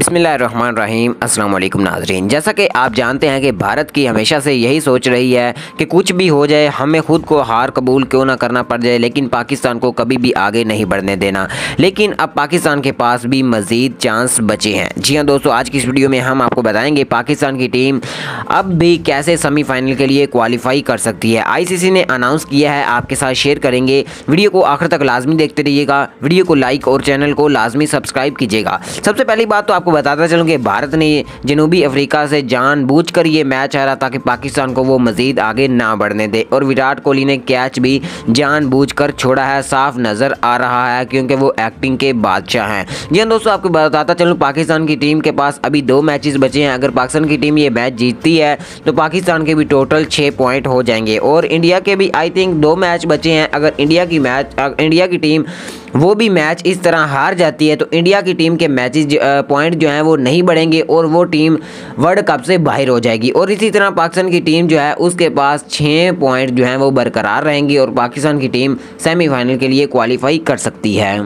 बिस्मिल्लाहिर्रहमानिर्रहीम अस्सलाम वालेकुम नाज़रीन। जैसा कि आप जानते हैं कि भारत की हमेशा से यही सोच रही है कि कुछ भी हो जाए हमें खुद को हार कबूल क्यों ना करना पड़ जाए, लेकिन पाकिस्तान को कभी भी आगे नहीं बढ़ने देना। लेकिन अब पाकिस्तान के पास भी मज़ीद चांस बचे हैं। जी हाँ दोस्तों, आज की इस वीडियो में हम आपको बताएंगे पाकिस्तान की टीम अब भी कैसे सेमीफाइनल के लिए क्वालिफाई कर सकती है। आईसीसी ने अनाउंस किया है, आपके साथ शेयर करेंगे। वीडियो को आखिर तक लाजमी देखते रहिएगा, वीडियो को लाइक और चैनल को लाजमी सब्सक्राइब कीजिएगा। सबसे पहली बात तो आपको बताता चलूँ कि भारत ने जनूबी अफ्रीका से जानबूझकर ये मैच हारा ताकि पाकिस्तान को वो मज़ीद आगे ना बढ़ने दे, और विराट कोहली ने कैच भी जानबूझकर छोड़ा है, साफ नज़र आ रहा है क्योंकि वो एक्टिंग के बादशाह हैं। जी हाँ दोस्तों, आपको बताता चलूँ पाकिस्तान की टीम के पास अभी 2 मैचेस बचे हैं। अगर पाकिस्तान की टीम ये मैच जीतती है तो पाकिस्तान के भी टोटल 6 पॉइंट हो जाएंगे, और इंडिया के भी आई थिंक 2 मैच बचे हैं। अगर इंडिया की टीम वो भी मैच इस तरह हार जाती है तो इंडिया की टीम के मैचेस पॉइंट जो हैं वो नहीं बढ़ेंगे और वो टीम वर्ल्ड कप से बाहर हो जाएगी। और इसी तरह पाकिस्तान की टीम जो है उसके पास 6 पॉइंट जो हैं वो बरकरार रहेंगी और पाकिस्तान की टीम सेमीफाइनल के लिए क्वालिफाई कर सकती है।